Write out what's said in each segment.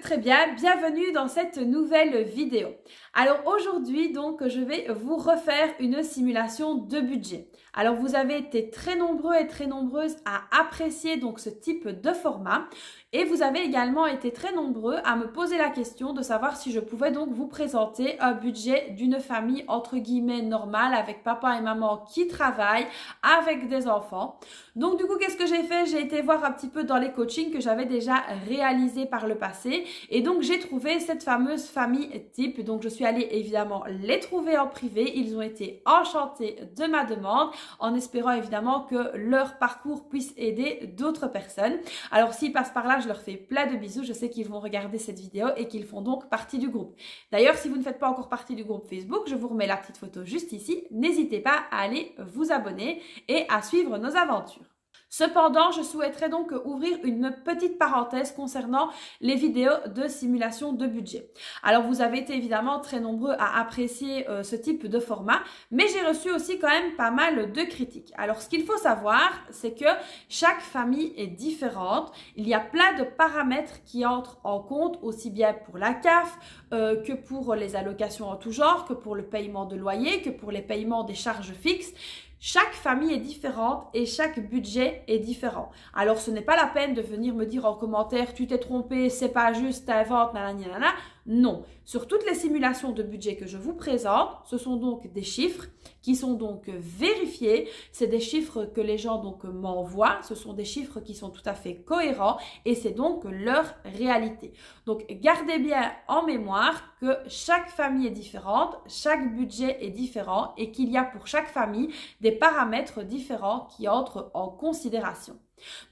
très bien, bienvenue dans cette nouvelle vidéo. Alors aujourd'hui donc je vais vous refaire une simulation de budget. Alors vous avez été très nombreux et très nombreuses à apprécier donc ce type de format et vous avez également été très nombreux à me poser la question de savoir si je pouvais donc vous présenter un budget d'une famille entre guillemets normale avec papa et maman qui travaillent avec des enfants. Donc du coup qu'est-ce que j'ai fait? J'ai été voir un petit peu dans les coachings que j'avais déjà réalisés par le passé et donc j'ai trouvé cette fameuse famille type. Donc je suis allée évidemment les trouver en privé, ils ont été enchantés de ma demande en espérant évidemment que leur parcours puisse aider d'autres personnes. Alors s'ils passent par là, je leur fais plein de bisous, je sais qu'ils vont regarder cette vidéo et qu'ils font donc partie du groupe. D'ailleurs, si vous ne faites pas encore partie du groupe Facebook, je vous remets la petite photo juste ici, n'hésitez pas à aller vous abonner et à suivre nos aventures. Cependant, je souhaiterais donc ouvrir une petite parenthèse concernant les vidéos de simulation de budget. Alors, vous avez été évidemment très nombreux à apprécier ce type de format, mais j'ai reçu aussi quand même pas mal de critiques. Alors, ce qu'il faut savoir, c'est que chaque famille est différente. Il y a plein de paramètres qui entrent en compte, aussi bien pour la CAF que pour les allocations en tout genre, que pour le paiement de loyer, que pour les paiements des charges fixes. Chaque famille est différente et chaque budget est différent. Alors, ce n'est pas la peine de venir me dire en commentaire « tu t'es trompé, c'est pas juste, t'inventes, nanana ». Non. Sur toutes les simulations de budget que je vous présente, ce sont donc des chiffres qui sont donc vérifiés. C'est des chiffres que les gens donc m'envoient. Ce sont des chiffres qui sont tout à fait cohérents et c'est donc leur réalité. Donc, gardez bien en mémoire que chaque famille est différente, chaque budget est différent et qu'il y a pour chaque famille des paramètres différents qui entrent en considération.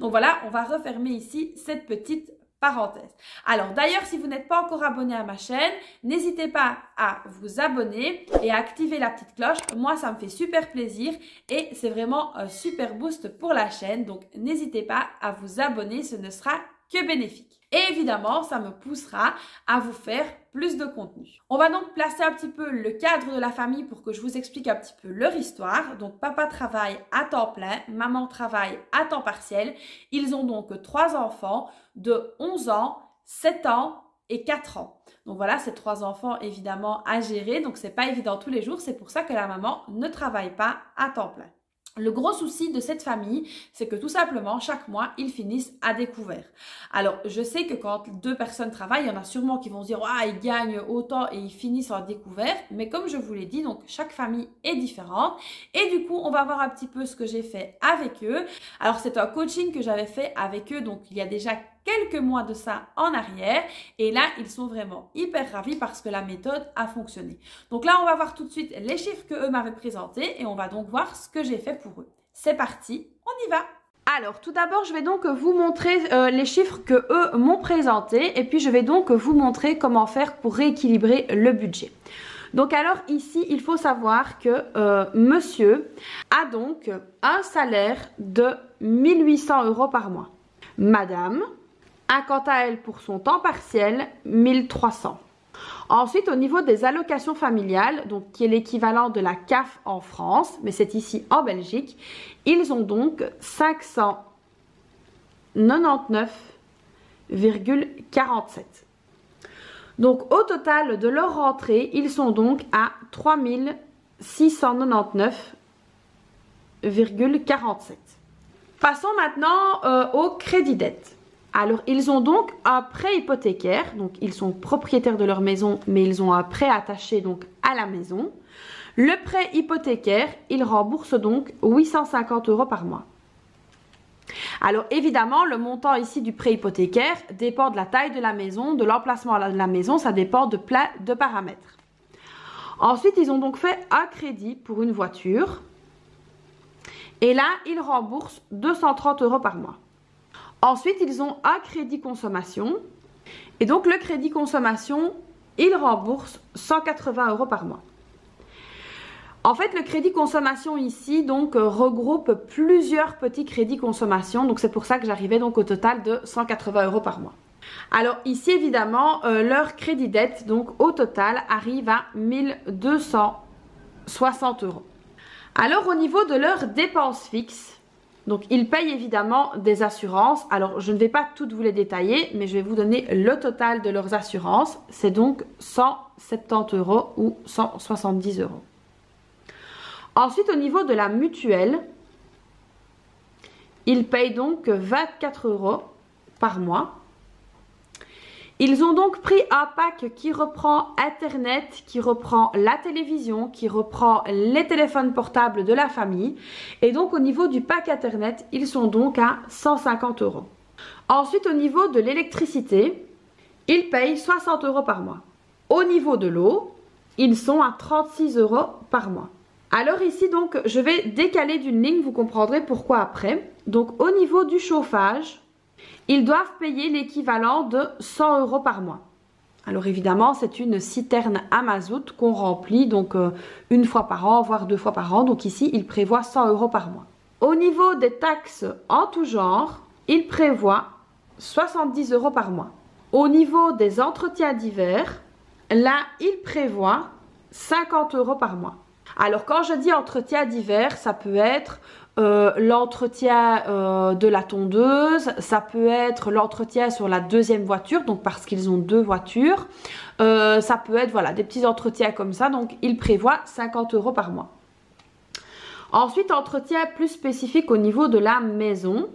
Donc voilà, on va refermer ici cette petite parenthèse. Alors d'ailleurs, si vous n'êtes pas encore abonné à ma chaîne, n'hésitez pas à vous abonner et à activer la petite cloche. Moi, ça me fait super plaisir et c'est vraiment un super boost pour la chaîne. Donc n'hésitez pas à vous abonner, ce ne sera que bénéfique. Et évidemment, ça me poussera à vous faire plus de contenu. On va donc placer un petit peu le cadre de la famille pour que je vous explique un petit peu leur histoire. Donc, papa travaille à temps plein, maman travaille à temps partiel. Ils ont donc 3 enfants de 11 ans, 7 ans et 4 ans. Donc voilà, ces 3 enfants évidemment à gérer. Donc, c'est pas évident tous les jours. C'est pour ça que la maman ne travaille pas à temps plein. Le gros souci de cette famille, c'est que tout simplement, chaque mois, ils finissent à découvert. Alors, je sais que quand 2 personnes travaillent, il y en a sûrement qui vont se dire « Ah, ils gagnent autant et ils finissent en découvert ». Mais comme je vous l'ai dit, donc chaque famille est différente. Et du coup, on va voir un petit peu ce que j'ai fait avec eux. Alors, c'est un coaching que j'avais fait avec eux, donc il y a déjà quelques mois de ça en arrière et là ils sont vraiment hyper ravis parce que la méthode a fonctionné. Donc là on va voir tout de suite les chiffres que eux m'avaient présentés et on va donc voir ce que j'ai fait pour eux. C'est parti, on y va! Alors tout d'abord je vais donc vous montrer les chiffres que eux m'ont présentés et puis je vais donc vous montrer comment faire pour rééquilibrer le budget. Donc alors ici il faut savoir que monsieur a donc un salaire de 1 800 € par mois. Madame a quant à elle pour son temps partiel 1 300. Ensuite, au niveau des allocations familiales, donc qui est l'équivalent de la CAF en France, mais c'est ici en Belgique, ils ont donc 599,47. Donc au total de leur rentrée, ils sont donc à 3 699,47. Passons maintenant au crédit dette. Alors, ils ont donc un prêt hypothécaire, donc ils sont propriétaires de leur maison, mais ils ont un prêt attaché donc à la maison. Le prêt hypothécaire, ils remboursent donc 850 € par mois. Alors, évidemment, le montant ici du prêt hypothécaire dépend de la taille de la maison, de l'emplacement de la maison, ça dépend de plein de paramètres. Ensuite, ils ont donc fait un crédit pour une voiture. Et là, ils remboursent 230 € par mois. Ensuite, ils ont un crédit consommation. Et donc, le crédit consommation, ils remboursent 180 € par mois. En fait, le crédit consommation ici, donc, regroupe plusieurs petits crédits consommation. Donc, c'est pour ça que j'arrivais donc au total de 180 € par mois. Alors, ici, évidemment, leur crédit dette, donc, au total, arrive à 1 260 €. Alors, au niveau de leurs dépenses fixes, Donc, ils payent évidemment des assurances. Alors, je ne vais pas toutes vous les détailler, mais je vais vous donner le total de leurs assurances. C'est donc 170 € ou 170 €. Ensuite, au niveau de la mutuelle, ils payent donc 24 € par mois. Ils ont donc pris un pack qui reprend Internet, qui reprend la télévision, qui reprend les téléphones portables de la famille. Et donc au niveau du pack Internet, ils sont donc à 150 €. Ensuite, au niveau de l'électricité, ils payent 60 € par mois. Au niveau de l'eau, ils sont à 36 € par mois. Alors ici, donc, je vais décaler d'une ligne, vous comprendrez pourquoi après. Donc au niveau du chauffage, ils doivent payer l'équivalent de 100 € par mois. Alors évidemment, c'est une citerne à mazout qu'on remplit donc une fois par an, voire 2 fois par an. Donc ici, ils prévoient 100 € par mois. Au niveau des taxes en tout genre, ils prévoient 70 € par mois. Au niveau des entretiens d'hiver, là, ils prévoient 50 € par mois. Alors quand je dis entretien d'hiver, ça peut être l'entretien de la tondeuse, ça peut être l'entretien sur la deuxième voiture, donc parce qu'ils ont 2 voitures, ça peut être voilà des petits entretiens comme ça, donc ils prévoient 50 € par mois. Ensuite, entretien plus spécifique au niveau de la maison.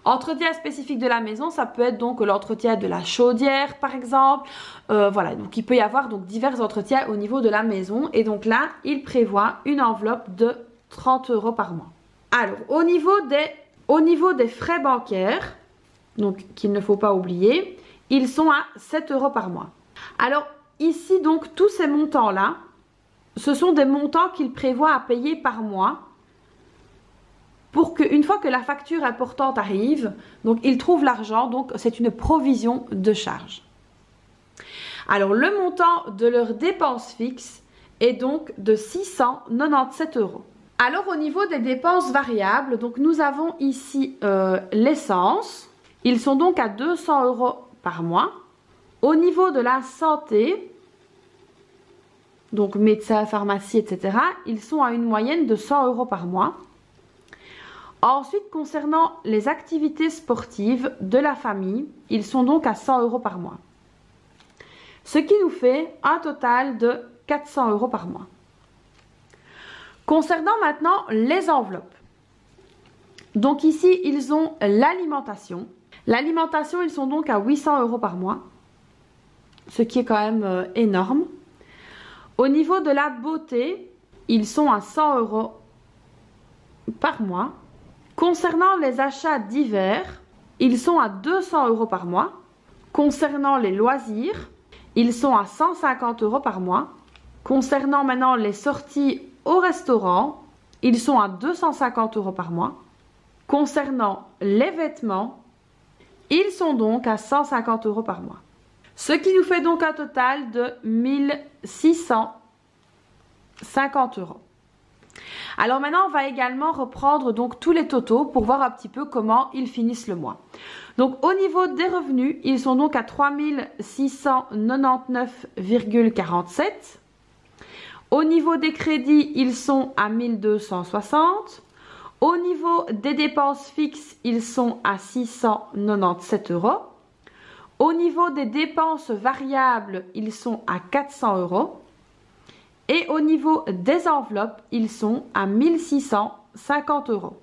Entretien spécifique de la maison, ça peut être donc l'entretien de la chaudière par exemple, voilà, donc il peut y avoir donc divers entretiens au niveau de la maison et donc là, ils prévoient une enveloppe de 30 € par mois. Alors, au niveau des frais bancaires, donc qu'il ne faut pas oublier, ils sont à 7 € par mois. Alors, ici, donc, tous ces montants-là, ce sont des montants qu'ils prévoient à payer par mois pour qu'une fois que la facture importante arrive, donc ils trouvent l'argent, donc c'est une provision de charge. Alors, le montant de leurs dépenses fixes est donc de 697 €. Alors au niveau des dépenses variables, donc nous avons ici l'essence. Ils sont donc à 200 € par mois. Au niveau de la santé, donc médecin, pharmacie, etc., ils sont à une moyenne de 100 € par mois. Ensuite, concernant les activités sportives de la famille, ils sont donc à 100 € par mois. Ce qui nous fait un total de 400 € par mois. Concernant maintenant les enveloppes. Donc ici, ils ont l'alimentation. L'alimentation, ils sont donc à 800 € par mois. Ce qui est quand même énorme. Au niveau de la beauté, ils sont à 100 € par mois. Concernant les achats d'hiver, ils sont à 200 € par mois. Concernant les loisirs, ils sont à 150 € par mois. Concernant maintenant les sorties au restaurant, ils sont à 250 € par mois. Concernant les vêtements, ils sont donc à 150 € par mois. Ce qui nous fait donc un total de 1650 €. Alors maintenant, on va également reprendre donc tous les totaux pour voir un petit peu comment ils finissent le mois. Donc au niveau des revenus, ils sont donc à 3699,47 €. Au niveau des crédits, ils sont à 1260. Au niveau des dépenses fixes, ils sont à 697 €. Au niveau des dépenses variables, ils sont à 400 €. Et au niveau des enveloppes, ils sont à 1650 €.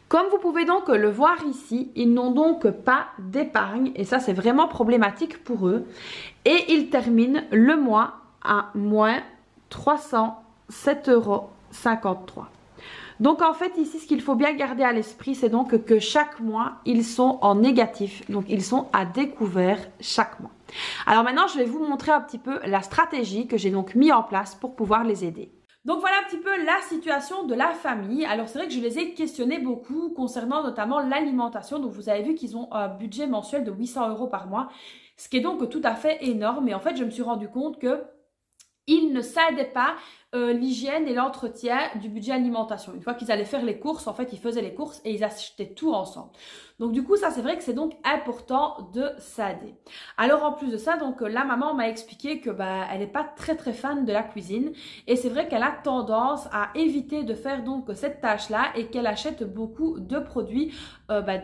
Comme vous pouvez donc le voir ici, ils n'ont donc pas d'épargne et ça c'est vraiment problématique pour eux. Et ils terminent le mois à moins 307,53 €. Donc en fait ici ce qu'il faut bien garder à l'esprit c'est donc que chaque mois ils sont en négatif, donc ils sont à découvert chaque mois. Alors maintenant je vais vous montrer un petit peu la stratégie que j'ai donc mis en place pour pouvoir les aider. Donc voilà un petit peu la situation de la famille. Alors c'est vrai que je les ai questionnés beaucoup concernant notamment l'alimentation. Donc vous avez vu qu'ils ont un budget mensuel de 800 € par mois, ce qui est donc tout à fait énorme. Et en fait je me suis rendu compte que ils ne s'aidaient pas l'hygiène et l'entretien du budget alimentation. Une fois qu'ils allaient faire les courses, en fait, ils faisaient les courses et ils achetaient tout ensemble. Donc du coup, ça c'est vrai que c'est donc important de s'aider. Alors en plus de ça, donc la maman m'a expliqué que elle n'est pas très fan de la cuisine et c'est vrai qu'elle a tendance à éviter de faire donc cette tâche-là et qu'elle achète beaucoup de produits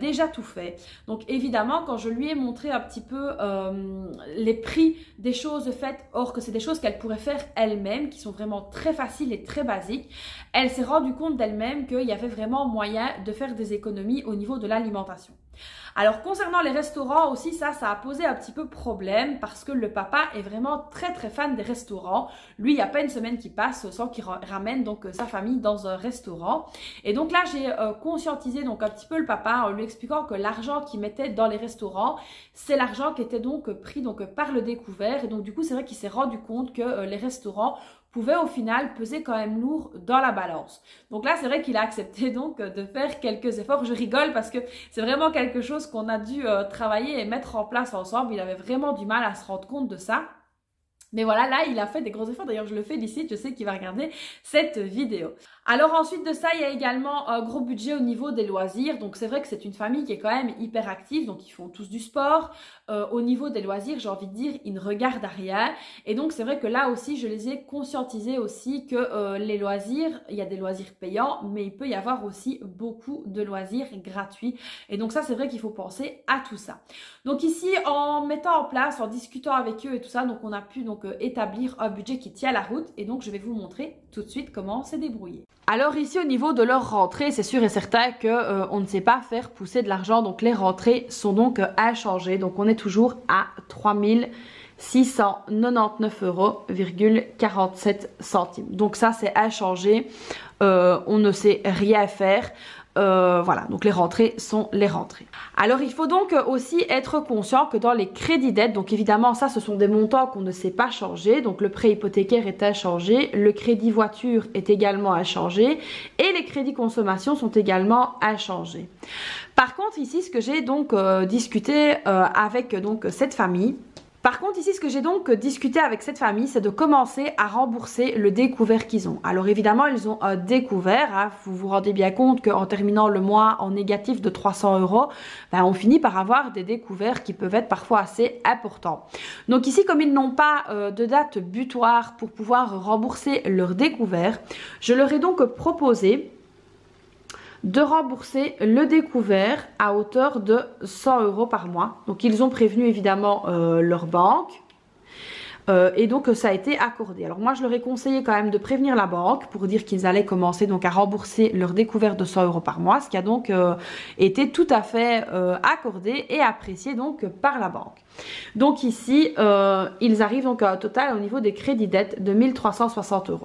déjà tout faits. Donc évidemment, quand je lui ai montré un petit peu les prix des choses faites, or que c'est des choses qu'elle pourrait faire elle-même, qui sont vraiment très faciles et très basiques, elle s'est rendue compte d'elle-même qu'il y avait vraiment moyen de faire des économies au niveau de l'alimentation. Alors concernant les restaurants aussi, ça a posé un petit peu problème parce que le papa est vraiment très fan des restaurants. Lui, il n'y a pas une semaine qui passe sans qu'il ramène donc sa famille dans un restaurant. Et donc là, j'ai conscientisé donc un petit peu le papa en lui expliquant que l'argent qu'il mettait dans les restaurants, c'est l'argent qui était donc pris donc par le découvert. Et donc du coup, c'est vrai qu'il s'est rendu compte que les restaurants pouvait au final peser quand même lourd dans la balance. Donc là, c'est vrai qu'il a accepté donc de faire quelques efforts. Je rigole parce que c'est vraiment quelque chose qu'on a dû travailler et mettre en place ensemble. Il avait vraiment du mal à se rendre compte de ça. Mais voilà, là, il a fait des gros efforts. D'ailleurs, je le félicite. Je sais qu'il va regarder cette vidéo. Alors ensuite de ça, il y a également un gros budget au niveau des loisirs. Donc c'est vrai que c'est une famille qui est quand même hyper active. Donc ils font tous du sport. Au niveau des loisirs, j'ai envie de dire, ils ne regardent à rien. Et donc c'est vrai que là aussi, je les ai conscientisés aussi que les loisirs, il y a des loisirs payants, mais il peut y avoir aussi beaucoup de loisirs gratuits. Et donc ça, c'est vrai qu'il faut penser à tout ça. Donc ici, en mettant en place, en discutant avec eux et tout ça, donc on a pu donc établir un budget qui tient la route. Et donc je vais vous montrer tout de suite comment s'est débrouillé. Alors ici au niveau de leur rentrée, c'est sûr et certain que on ne sait pas faire pousser de l'argent, donc les rentrées sont donc inchangées. Donc on est toujours à 3 699,47 €. Donc ça c'est inchangé, on ne sait rien faire. Voilà, donc les rentrées sont les rentrées. Alors il faut donc aussi être conscient que dans les crédits d'aide, donc évidemment ça ce sont des montants qu'on ne sait pas changer, donc le prêt hypothécaire est inchangé, le crédit voiture est également inchangé et les crédits consommation sont également inchangés. Par contre ici ce que j'ai donc discuté avec donc cette famille, c'est de commencer à rembourser le découvert qu'ils ont. Alors évidemment, ils ont un découvert. Hein, vous vous rendez bien compte qu'en terminant le mois en négatif de 300 €, on finit par avoir des découverts qui peuvent être parfois assez importants. Donc ici, comme ils n'ont pas de date butoir pour pouvoir rembourser leur découvert, je leur ai donc proposé de rembourser le découvert à hauteur de 100 € par mois. Donc ils ont prévenu évidemment leur banque et donc ça a été accordé. Alors moi je leur ai conseillé quand même de prévenir la banque pour dire qu'ils allaient commencer donc à rembourser leur découvert de 100 € par mois, ce qui a donc été tout à fait accordé et apprécié donc par la banque. Donc ici, ils arrivent donc à un total au niveau des crédits dettes de 1 360 €.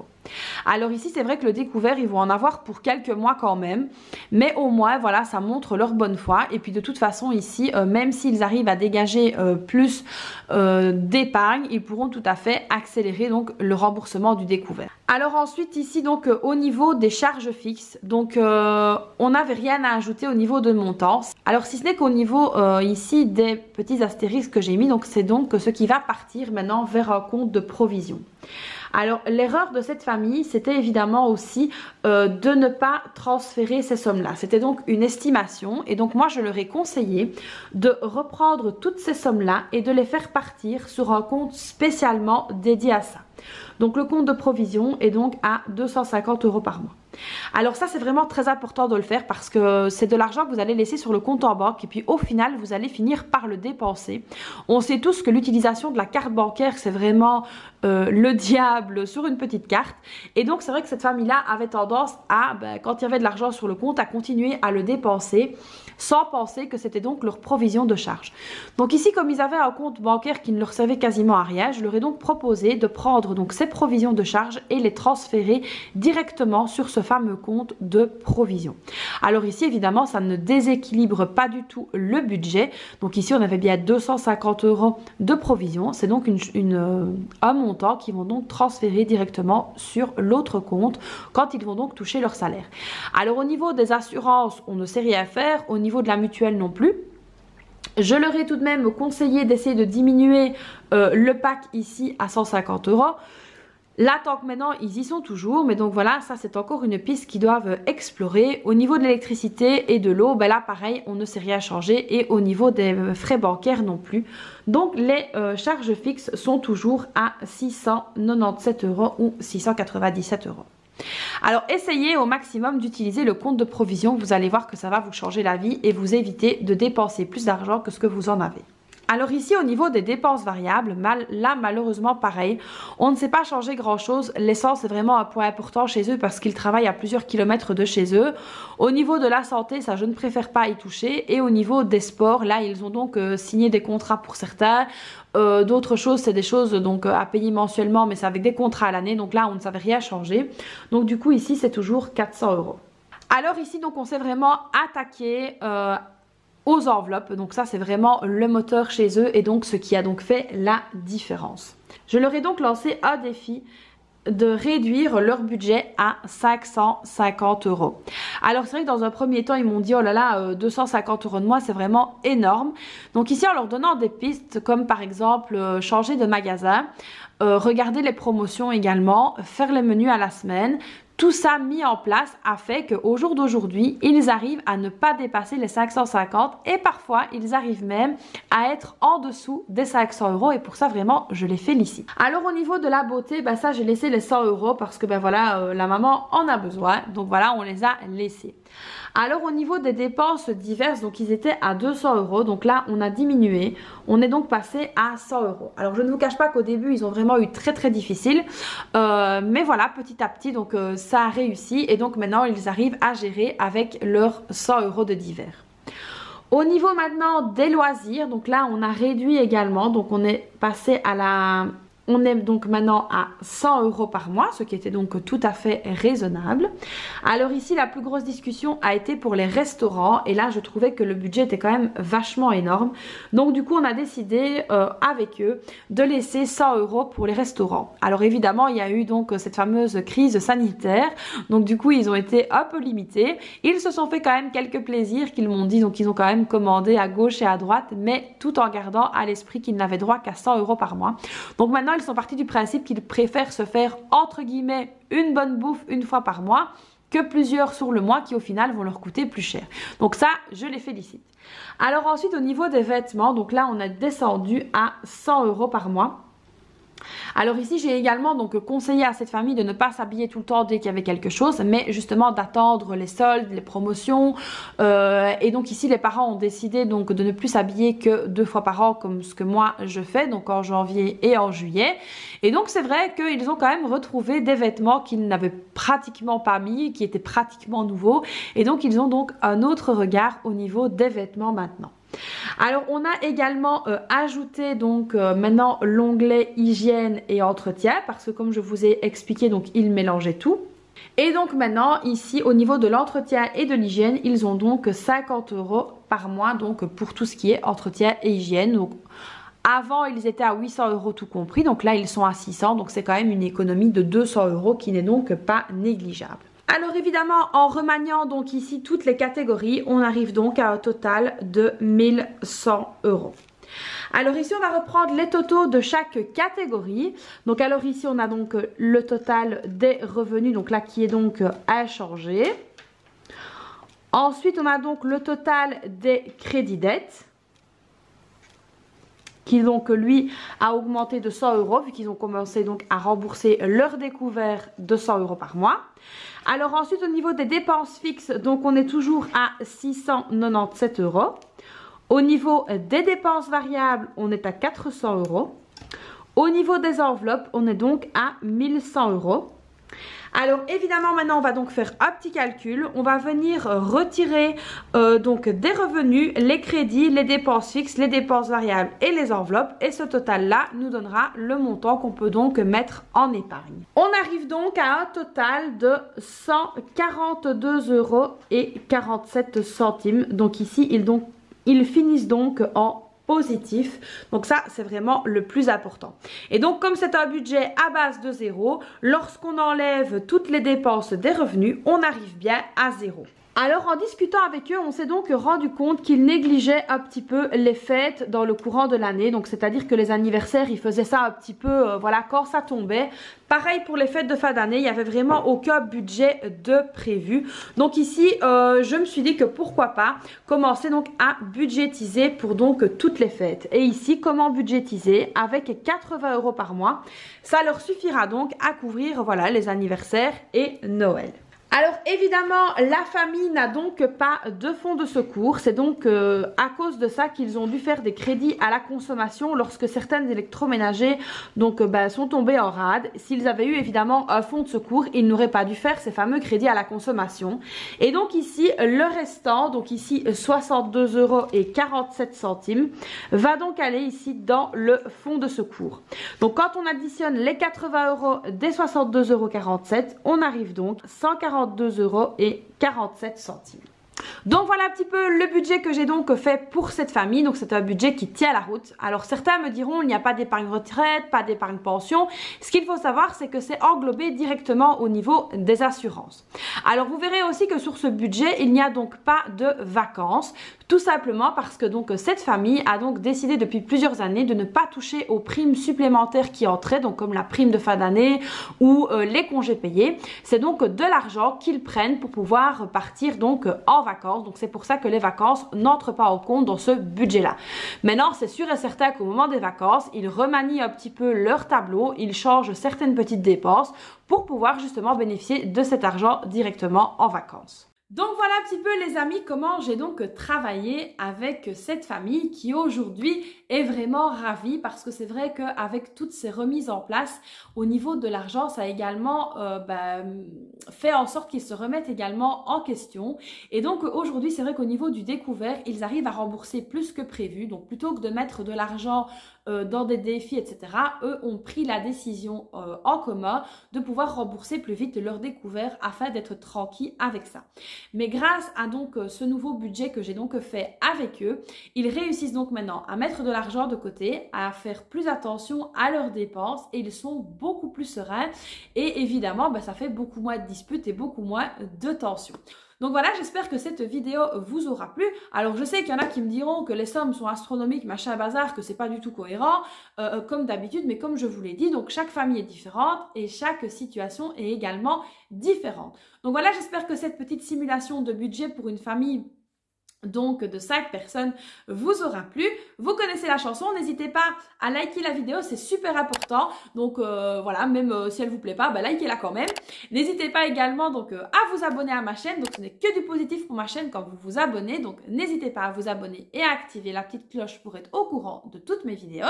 Alors ici, c'est vrai que le découvert, ils vont en avoir pour quelques mois quand même. Mais au moins, voilà, ça montre leur bonne foi. Et puis de toute façon, ici, même s'ils arrivent à dégager plus d'épargne, ils pourront tout à fait accélérer donc le remboursement du découvert. Alors ensuite, ici, donc au niveau des charges fixes, donc on n'avait rien à ajouter au niveau de montant. Alors si ce n'est qu'au niveau ici des petits astérisques que j'ai mis, donc c'est donc ce qui va partir maintenant vers un compte de provision. Alors l'erreur de cette famille, c'était évidemment aussi de ne pas transférer ces sommes-là. C'était donc une estimation et donc moi je leur ai conseillé de reprendre toutes ces sommes-là et de les faire partir sur un compte spécialement dédié à ça. Donc le compte de provision est donc à 250 € par mois. Alors ça c'est vraiment très important de le faire parce que c'est de l'argent que vous allez laisser sur le compte en banque et puis au final vous allez finir par le dépenser. On sait tous que l'utilisation de la carte bancaire c'est vraiment le diable sur une petite carte et donc c'est vrai que cette famille-là avait tendance à, quand il y avait de l'argent sur le compte, à continuer à le dépenser sans penser que c'était donc leur provision de charge. Donc ici comme ils avaient un compte bancaire qui ne leur servait quasiment à rien, je leur ai donc proposé de prendre donc ces provisions de charge et les transférer directement sur ce fameux compte de provision. Alors ici évidemment ça ne déséquilibre pas du tout le budget. Donc ici on avait bien 250 € de provision. C'est donc un montant qu'ils vont donc transférer directement sur l'autre compte quand ils vont donc toucher leur salaire. Alors au niveau des assurances on ne sait rien faire, au niveau de la mutuelle non plus. Je leur ai tout de même conseillé d'essayer de diminuer le pack ici à 150 €. Là, tant que maintenant, ils y sont toujours. Mais donc voilà, ça c'est encore une piste qu'ils doivent explorer. Au niveau de l'électricité et de l'eau, ben là pareil, on ne sait rien changer. Et au niveau des frais bancaires non plus. Donc les charges fixes sont toujours à 697 € ou 697 €. Alors essayez au maximum d'utiliser le compte de provision. Vous allez voir que ça va vous changer la vie et vous éviter de dépenser plus d'argent que ce que vous en avez. Alors ici au niveau des dépenses variables, là malheureusement pareil, on ne sait pas changer grand chose. L'essence est vraiment un point important chez eux parce qu'ils travaillent à plusieurs kilomètres de chez eux. Au niveau de la santé, ça je ne préfère pas y toucher. Et au niveau des sports, là ils ont donc signé des contrats pour certains. D'autres choses, c'est des choses donc à payer mensuellement, mais c'est avec des contrats à l'année. Donc là on ne savait rien changer. Donc du coup ici c'est toujours 400 €. Alors ici donc on s'est vraiment attaqué aux enveloppes, donc ça c'est vraiment le moteur chez eux et donc ce qui a donc fait la différence. Je leur ai donc lancé un défi de réduire leur budget à 550 €. Alors c'est vrai que dans un premier temps ils m'ont dit oh là là 250 € de moins c'est vraiment énorme. Donc ici en leur donnant des pistes comme par exemple changer de magasin, regarder les promotions également, faire les menus à la semaine. Tout ça mis en place a fait qu'au jour d'aujourd'hui, ils arrivent à ne pas dépasser les 550 et parfois, ils arrivent même à être en dessous des 500 € et pour ça, vraiment, je les félicite. Alors, au niveau de la beauté, bah, ça, j'ai laissé les 100 € parce que, ben voilà, la maman en a besoin. Donc, voilà, on les a laissés. Alors, au niveau des dépenses diverses, donc ils étaient à 200 €. Donc là, on a diminué. On est donc passé à 100 €. Alors, je ne vous cache pas qu'au début, ils ont vraiment eu très difficile. Mais voilà, petit à petit, donc ça a réussi. Et donc maintenant, ils arrivent à gérer avec leurs 100 € de divers. Au niveau maintenant des loisirs, donc là, on a réduit également. Donc, on est passé à la... On est donc maintenant à 100 € par mois, ce qui était donc tout à fait raisonnable. Alors ici, la plus grosse discussion a été pour les restaurants. Et là, je trouvais que le budget était quand même vachement énorme. Donc du coup, on a décidé avec eux de laisser 100 € pour les restaurants. Alors évidemment, il y a eu donc cette fameuse crise sanitaire. Donc du coup, ils ont été un peu limités. Ils se sont fait quand même quelques plaisirs qu'ils m'ont dit. Donc ils ont quand même commandé à gauche et à droite, mais tout en gardant à l'esprit qu'ils n'avaient droit qu'à 100 € par mois. Donc maintenant, ils sont partis du principe qu'ils préfèrent se faire entre guillemets une bonne bouffe une fois par mois que plusieurs sur le mois qui au final vont leur coûter plus cher. Donc ça, je les félicite. Alors ensuite au niveau des vêtements, donc là on a descendu à 100 € par mois. Alors ici j'ai également donc conseillé à cette famille de ne pas s'habiller tout le temps dès qu'il y avait quelque chose, mais justement d'attendre les soldes, les promotions, et donc ici les parents ont décidé donc de ne plus s'habiller que 2 fois par an comme ce que moi je fais, donc en janvier et en juillet. Et donc c'est vrai qu'ils ont quand même retrouvé des vêtements qu'ils n'avaient pratiquement pas mis, qui étaient pratiquement nouveaux, et donc ils ont donc un autre regard au niveau des vêtements maintenant. Alors on a également ajouté donc maintenant l'onglet hygiène et entretien parce que comme je vous ai expliqué donc ils mélangeaient tout. Et donc maintenant ici au niveau de l'entretien et de l'hygiène ils ont donc 50 € par mois donc pour tout ce qui est entretien et hygiène. Donc avant ils étaient à 800 € tout compris, donc là ils sont à 600, donc c'est quand même une économie de 200 € qui n'est donc pas négligeable. Alors évidemment en remaniant donc ici toutes les catégories on arrive donc à un total de 1100 €. Alors ici on va reprendre les totaux de chaque catégorie. Donc alors ici on a donc le total des revenus donc là qui est donc inchangé. Ensuite on a donc le total des crédits dettes qui donc lui a augmenté de 100 € vu qu'ils ont commencé donc à rembourser leur découvert de 100 € par mois. Alors ensuite au niveau des dépenses fixes, donc on est toujours à 697 €. Au niveau des dépenses variables, on est à 400 €. Au niveau des enveloppes, on est donc à 1100 €. Alors évidemment maintenant on va donc faire un petit calcul, on va venir retirer donc des revenus, les crédits, les dépenses fixes, les dépenses variables et les enveloppes et ce total là nous donnera le montant qu'on peut donc mettre en épargne. On arrive donc à un total de 142,47 €. Donc ici ils finissent donc en positif, donc ça c'est vraiment le plus important. Et donc comme c'est un budget à base de 0, lorsqu'on enlève toutes les dépenses des revenus, on arrive bien à 0. Alors en discutant avec eux, on s'est donc rendu compte qu'ils négligeaient un petit peu les fêtes dans le courant de l'année. Donc c'est-à-dire que les anniversaires, ils faisaient ça un petit peu, voilà, quand ça tombait. Pareil pour les fêtes de fin d'année, il n'y avait vraiment aucun budget de prévu. Donc ici, je me suis dit que pourquoi pas commencer donc à budgétiser pour donc toutes les fêtes. Et ici, comment budgétiser? Avec 80 € par mois, ça leur suffira donc à couvrir, voilà, les anniversaires et Noël. Alors évidemment, la famille n'a donc pas de fonds de secours. C'est donc à cause de ça qu'ils ont dû faire des crédits à la consommation lorsque certains électroménagers donc, sont tombés en rade. S'ils avaient eu évidemment un fonds de secours, ils n'auraient pas dû faire ces fameux crédits à la consommation. Et donc ici, le restant, donc ici 62,47 €, va donc aller ici dans le fonds de secours. Donc quand on additionne les 80 € des 62,47 €, on arrive donc 142,47 €. Donc voilà un petit peu le budget que j'ai donc fait pour cette famille. Donc c'est un budget qui tient la route. Alors certains me diront il n'y a pas d'épargne retraite, pas d'épargne pension. Ce qu'il faut savoir c'est que c'est englobé directement au niveau des assurances. Alors vous verrez aussi que sur ce budget il n'y a donc pas de vacances. Tout simplement parce que donc cette famille a donc décidé depuis plusieurs années de ne pas toucher aux primes supplémentaires qui entraient, donc comme la prime de fin d'année ou les congés payés. C'est donc de l'argent qu'ils prennent pour pouvoir partir donc en vacances. Donc c'est pour ça que les vacances n'entrent pas en compte dans ce budget-là. Maintenant, c'est sûr et certain qu'au moment des vacances, ils remanient un petit peu leur tableau, ils changent certaines petites dépenses pour pouvoir justement bénéficier de cet argent directement en vacances. Donc voilà un petit peu les amis comment j'ai donc travaillé avec cette famille qui aujourd'hui est vraiment ravie parce que c'est vrai qu'avec toutes ces remises en place au niveau de l'argent ça a également fait en sorte qu'ils se remettent également en question et donc aujourd'hui c'est vrai qu'au niveau du découvert ils arrivent à rembourser plus que prévu donc plutôt que de mettre de l'argent dans des défis etc. Eux ont pris la décision en commun de pouvoir rembourser plus vite leur découvert afin d'être tranquilles avec ça. Mais grâce à donc ce nouveau budget que j'ai donc fait avec eux, ils réussissent donc maintenant à mettre de l'argent de côté, à faire plus attention à leurs dépenses et ils sont beaucoup plus sereins et évidemment ça fait beaucoup moins de disputes et beaucoup moins de tensions. Donc voilà, j'espère que cette vidéo vous aura plu. Alors je sais qu'il y en a qui me diront que les sommes sont astronomiques, machin bazar, que c'est pas du tout cohérent, comme d'habitude, mais comme je vous l'ai dit, donc chaque famille est différente et chaque situation est également différente. Donc voilà, j'espère que cette petite simulation de budget pour une famille donc de 5 personnes vous aura plu. Vous connaissez la chanson, n'hésitez pas à liker la vidéo, c'est super important. Donc voilà, même si elle vous plaît pas, likez-la quand même. N'hésitez pas également donc à vous abonner à ma chaîne. Donc ce n'est que du positif pour ma chaîne quand vous vous abonnez. Donc n'hésitez pas à vous abonner et à activer la petite cloche pour être au courant de toutes mes vidéos.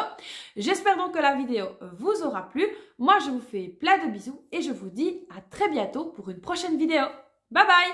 J'espère donc que la vidéo vous aura plu. Moi je vous fais plein de bisous et je vous dis à très bientôt pour une prochaine vidéo. Bye bye!